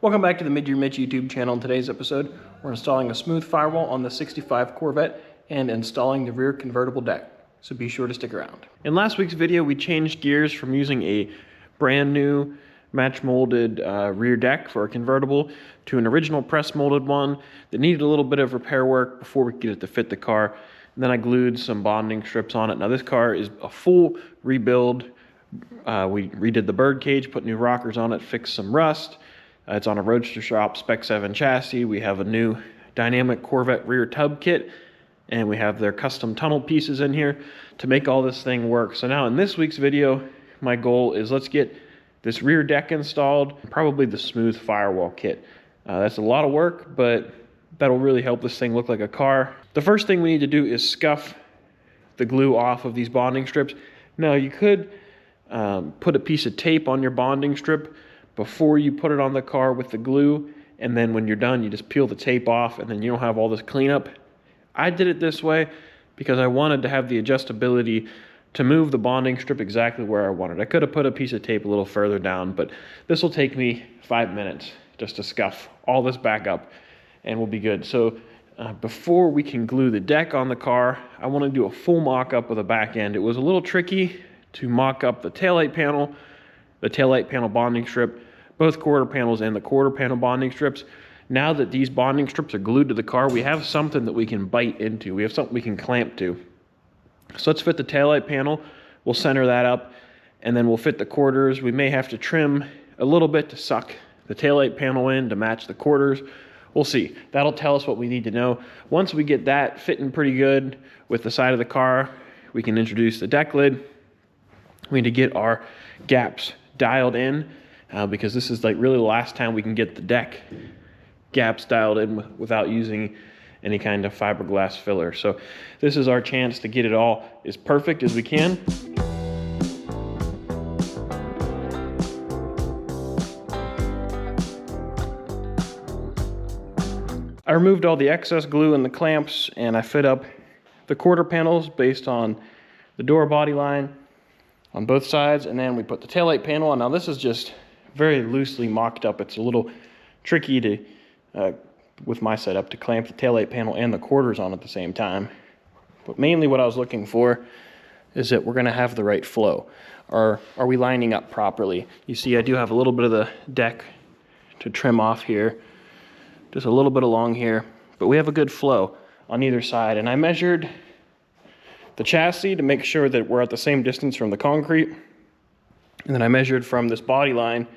Welcome back to the Mid-Year Mitch YouTube channel. In today's episode, we're installing a smooth firewall on the 65 Corvette and installing the rear convertible deck. So be sure to stick around. In last week's video, we changed gears from using a brand new match molded rear deck for a convertible to an original press molded one that needed a little bit of repair work before we could get it to fit the car. And then I glued some bonding strips on it. Now this car is a full rebuild. We redid the bird cage, put new rockers on it, fixed some rust. It's on a Roadster Shop Spec 7 chassis. We have a new dynamic Corvette rear tub kit, and we have their custom tunnel pieces in here to make all this thing work. So now in this week's video, my goal is let's get this rear deck installed, probably the smooth firewall kit. That's a lot of work, but that'll really help this thing look like a car. The first thing we need to do is scuff the glue off of these bonding strips. Now you could put a piece of tape on your bonding strip before you put it on the car with the glue, and then when you're done, you just peel the tape off, and then you don't have all this cleanup. I did it this way because I wanted to have the adjustability to move the bonding strip exactly where I wanted. I could have put a piece of tape a little further down, but this will take me 5 minutes just to scuff all this back up, and we'll be good. So before we can glue the deck on the car, I want to do a full mock-up of the back end. It was a little tricky to mock up the taillight panel bonding strip, both quarter panels and the quarter panel bonding strips. Now that these bonding strips are glued to the car, we have something that we can bite into. We have something we can clamp to. So let's fit the taillight panel. We'll center that up, and then we'll fit the quarters. We may have to trim a little bit to suck the taillight panel in to match the quarters. We'll see. That'll tell us what we need to know. Once we get that fitting pretty good with the side of the car, we can introduce the deck lid. We need to get our gaps dialed in because this is like really the last time we can get the deck gaps dialed in without using any kind of fiberglass filler. So this is our chance to get it all as perfect as we can. I removed all the excess glue and the clamps, and I fit up the quarter panels based on the door body line on both sides, and then we put the taillight panel on. Now this is just very loosely mocked up. It's a little tricky to, with my setup, to clamp the taillight panel and the quarters on at the same time. But mainly what I was looking for is that we're gonna have the right flow. Are we lining up properly? You see I do have a little bit of the deck to trim off here, just a little bit along here, but we have a good flow on either side. And I measured the chassis to make sure that we're at the same distance from the concrete. And then I measured from this body line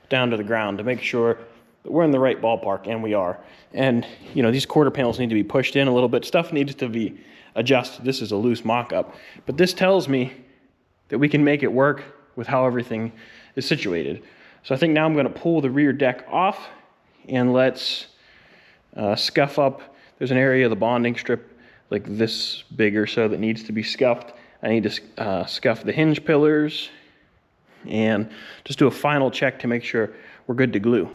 down to the ground to make sure that we're in the right ballpark, and we are. And you know, these quarter panels need to be pushed in a little bit. Stuff needs to be adjusted. This is a loose mock-up, but this tells me that we can make it work with how everything is situated. So I think now I'm gonna pull the rear deck off, and let's scuff up. There's an area of the bonding strip like this big or so that needs to be scuffed. I need to scuff the hinge pillars and just do a final check to make sure we're good to glue.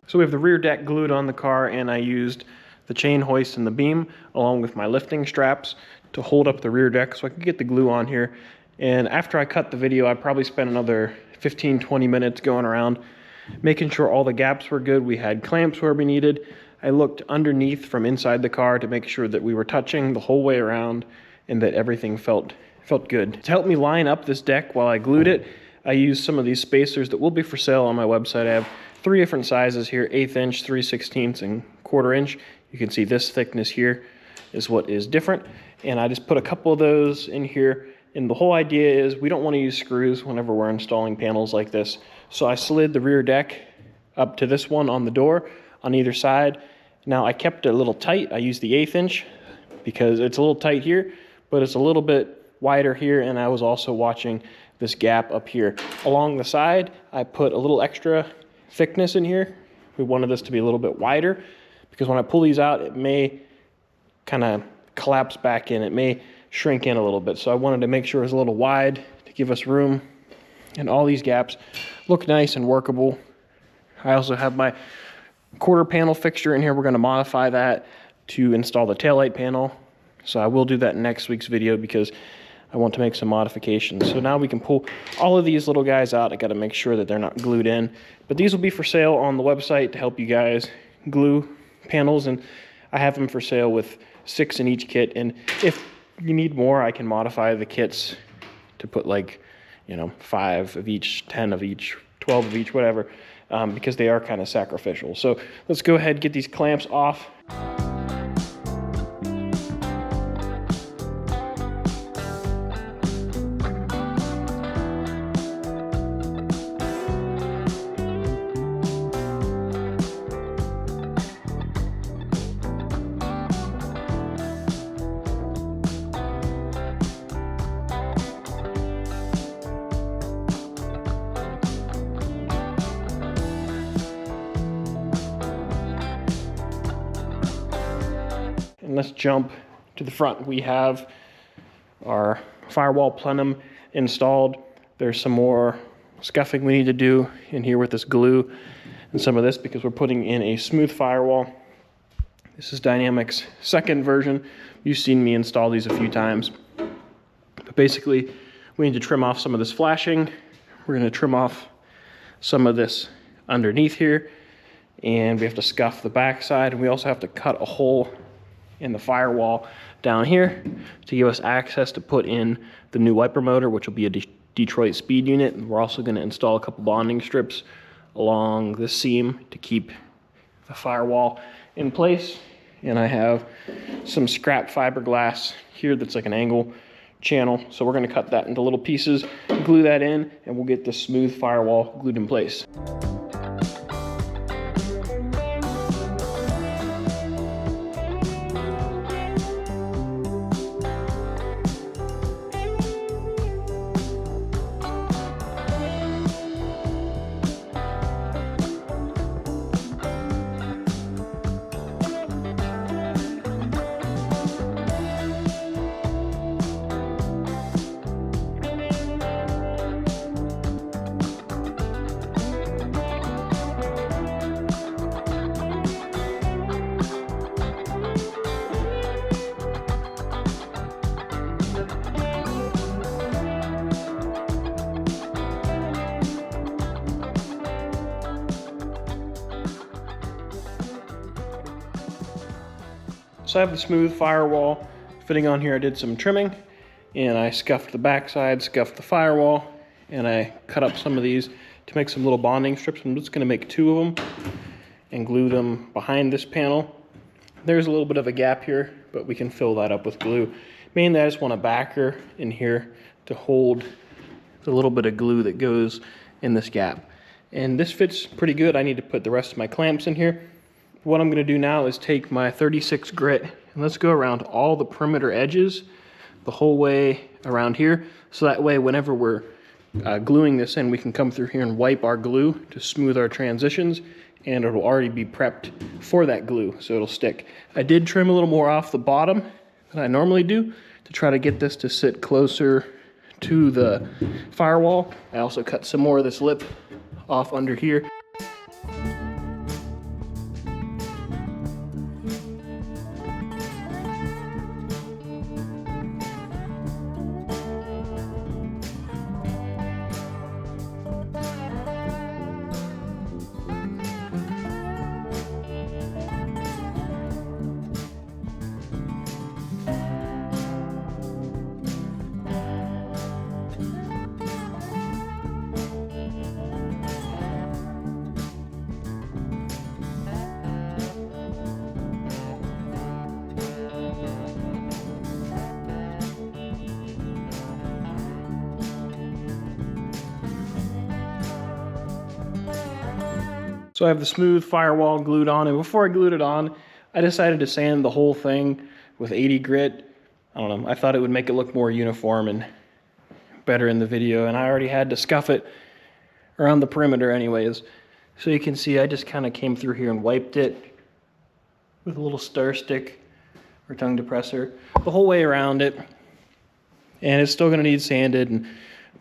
So we have the rear deck glued on the car, and I used the chain hoist and the beam along with my lifting straps to hold up the rear deck so I could get the glue on here. And after I cut the video, I probably spent another 15-20 minutes going around making sure all the gaps were good. We had clamps where we needed. I looked underneath from inside the car to make sure that we were touching the whole way around and that everything felt good. To help me line up this deck while I glued it, I used some of these spacers that will be for sale on my website. I have 3 different sizes here: 1/8 inch, 3/16, and 1/4 inch. You can see this thickness here is what is different. And I just put a couple of those in here And the whole idea is we don't want to use screws whenever we're installing panels like this. So I slid the rear deck up to this one on the door on either side. Now I kept it a little tight. I used the 1/8 inch because it's a little tight here, but it's a little bit wider here. And I was also watching this gap up here. Along the side, I put a little extra thickness in here. We wanted this to be a little bit wider because when I pull these out, it may kind of collapse back in. It may shrink in a little bit. So I wanted to make sure it was a little wide to give us room. And all these gaps look nice and workable. I also have my quarter panel fixture in here. We're going to modify that to install the taillight panel. So I will do that in next week's video because I want to make some modifications. So now we can pull all of these little guys out. I got to make sure that they're not glued in. But these will be for sale on the website to help you guys glue panels. And I have them for sale with 6 in each kit. And if you need more, I can modify the kits to put like, 5 of each, 10 of each, 12 of each, whatever, because they are kind of sacrificial. So let's go ahead and get these clamps off. And let's jump to the front. We have our firewall plenum installed. There's some more scuffing we need to do in here with this glue and some of this because we're putting in a smooth firewall. This is Dynamic's second version. You've seen me install these a few times. But basically, we need to trim off some of this flashing. We're going to trim off some of this underneath here. And we have to scuff the backside. And we also have to cut a hole in the firewall down here to give us access to put in the new wiper motor, which will be a Detroit speed unit. And we're also going to install a couple bonding strips along the seam to keep the firewall in place. And I have some scrap fiberglass here that's like an angle channel. So we're going to cut that into little pieces, glue that in, and we'll get the smooth firewall glued in place. So I have the smooth firewall fitting on here. I did some trimming and I scuffed the backside, scuffed the firewall, and I cut up some of these to make some little bonding strips. I'm just going to make 2 of them and glue them behind this panel. There's a little bit of a gap here, but we can fill that up with glue. Mainly I just want a backer in here to hold the little bit of glue that goes in this gap. And this fits pretty good. I need to put the rest of my clamps in here. What I'm going to do now is take my 36 grit and let's go around all the perimeter edges the whole way around here. So that way whenever we're gluing this in, we can come through here and wipe our glue to smooth our transitions, and it'll already be prepped for that glue so it'll stick. I did trim a little more off the bottom than I normally do to try to get this to sit closer to the firewall. I also cut some more of this lip off under here. So I have the smooth Firewall glued on, and before I glued it on, I decided to sand the whole thing with 80 grit. I don't know, I thought it would make it look more uniform and better in the video, and I already had to scuff it around the perimeter anyways. So you can see I just kind of came through here and wiped it with a little stir stick or tongue depressor the whole way around it. And it's still going to need sanded and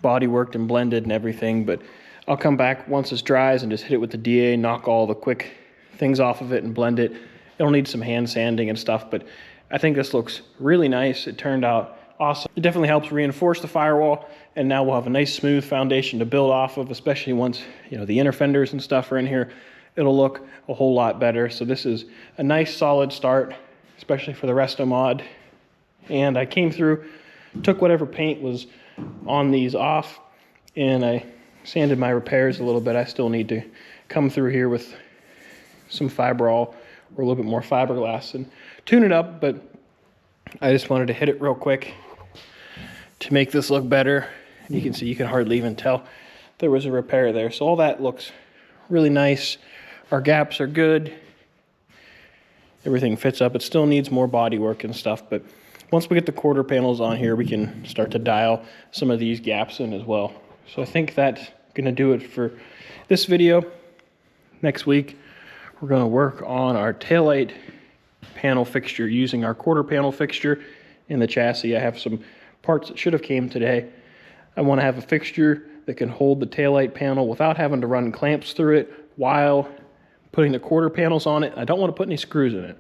body worked and blended and everything, but I'll come back once it dries and just hit it with the DA, knock all the quick things off of it and blend it. It'll need some hand sanding and stuff, but I think this looks really nice. It turned out awesome. It definitely helps reinforce the Firewall, and now we'll have a nice smooth foundation to build off of, especially once, you know, the inner fenders and stuff are in here. It'll look a whole lot better. So this is a nice solid start, especially for the resto mod. And I came through, took whatever paint was on these off, and I sanded my repairs a little bit. I still need to come through here with some Fiberall or a little bit more fiberglass and tune it up, but I just wanted to hit it real quick to make this look better. You can see, you can hardly even tell there was a repair there. So all that looks really nice. Our gaps are good. Everything fits up. It still needs more body work and stuff, but once we get the quarter panels on here, we can start to dial some of these gaps in as well. So I think that's gonna do it for this video. Next week, we're gonna work on our taillight panel fixture using our quarter panel fixture in the chassis. I have some parts that should have came today. I want to have a fixture that can hold the taillight panel without having to run clamps through it while putting the quarter panels on it. I don't want to put any screws in it.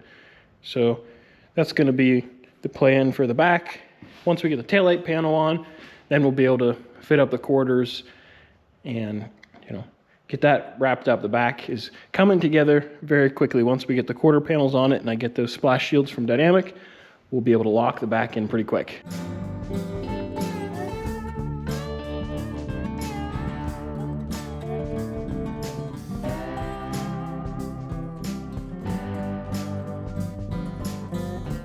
So that's going to be the plan for the back. Once we get the taillight panel on, then we'll be able to fit up the quarters and, you know, get that wrapped up. The back is coming together very quickly. Once we get the quarter panels on it and I get those splash shields from Dynamic, we'll be able to lock the back in pretty quick.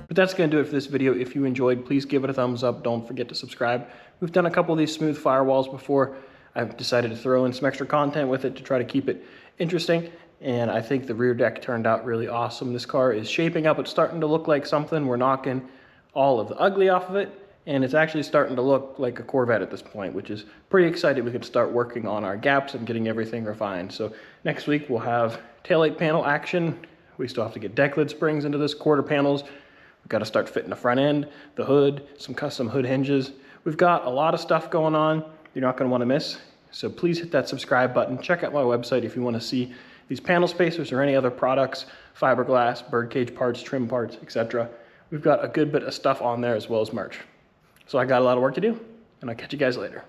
But that's going to do it for this video. If you enjoyed, please give it a thumbs up. Don't forget to subscribe. We've done a couple of these smooth Firewalls before. I've decided to throw in some extra content with it to try to keep it interesting, and I think the rear deck turned out really awesome. This car is shaping up. It's starting to look like something. We're knocking all of the ugly off of it, and it's actually starting to look like a Corvette at this point, which is pretty exciting. We can start working on our gaps and getting everything refined. So next week we'll have taillight panel action. We still have to get deck lid springs into this, quarter panels. We've got to start fitting the front end, the hood, some custom hood hinges. We've got a lot of stuff going on you're not going to want to miss. So please hit that subscribe button. Check out my website if you want to see these panel spacers or any other products, fiberglass, birdcage parts, trim parts, etc. We've got a good bit of stuff on there as well as merch. So I got a lot of work to do, and I'll catch you guys later.